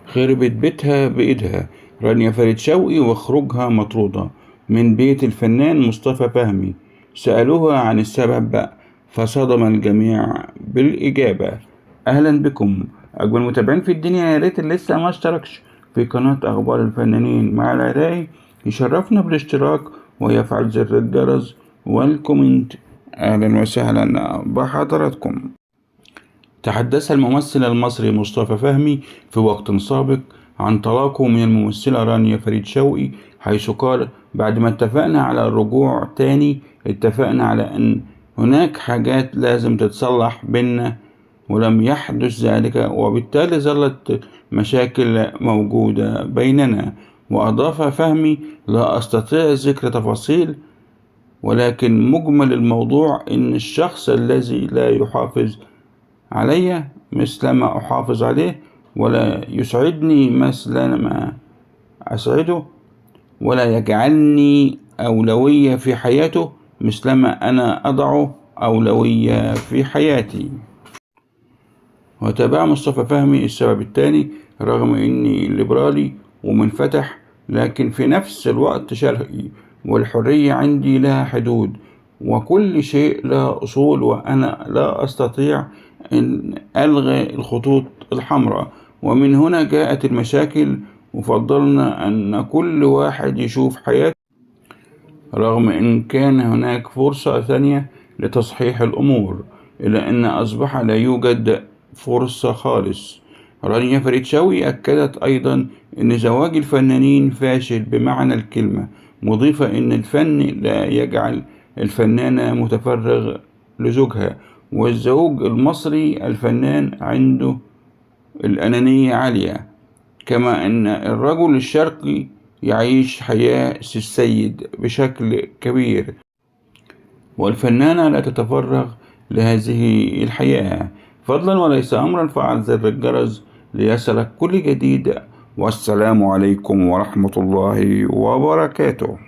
خربت بيتها بإيدها. رانيا فريد شوقي وخروجها مطرودة من بيت الفنان مصطفى فهمي. سألوها عن السبب فصدم الجميع بالإجابة. أهلا بكم أجمل متابعين في الدنيا. يا ريت اللي لسه ما اشتركش في قناة أخبار الفنانين مع العراقي يشرفنا بالاشتراك ويفعل زر الجرس والكومنت. أهلا وسهلا بحضراتكم. تحدث الممثل المصري مصطفى فهمي في وقت سابق عن طلاقه من الممثلة رانيا فريد شوقي، حيث قال: بعد ما اتفقنا على الرجوع تاني اتفقنا على أن هناك حاجات لازم تتصلح بينا، ولم يحدث ذلك، وبالتالي ظلت مشاكل موجودة بيننا. وأضاف فهمي: لا أستطيع ذكر تفاصيل، ولكن مجمل الموضوع إن الشخص الذي لا يحافظ علي مثل ما أحافظ عليه، ولا يسعدني مثل ما أسعده، ولا يجعلني أولوية في حياته مثلما أنا أضعه أولوية في حياتي. وتابع مصطفى فهمي السبب الثاني: رغم إني ليبرالي ومنفتح، لكن في نفس الوقت شرقي، والحرية عندي لها حدود، وكل شيء له أصول، وأنا لا أستطيع أن ألغي الخطوط الحمراء، ومن هنا جاءت المشاكل، وفضلنا أن كل واحد يشوف حياته، رغم إن كان هناك فرصة ثانية لتصحيح الأمور، إلا أن أصبح لا يوجد فرصة خالص. رانيا فريد شوقي أكدت أيضا أن زواج الفنانين فاشل بمعنى الكلمة، مضيفة أن الفن لا يجعل الفنانة متفرغ لزوجها، والزوج المصري الفنان عنده الأنانية عالية، كما أن الرجل الشرقي يعيش حياة السيد بشكل كبير، والفنانة لا تتفرغ لهذه الحياة. فضلا وليس أمرا، فعل زر الجرس ليصلك كل جديد. والسلام عليكم ورحمة الله وبركاته.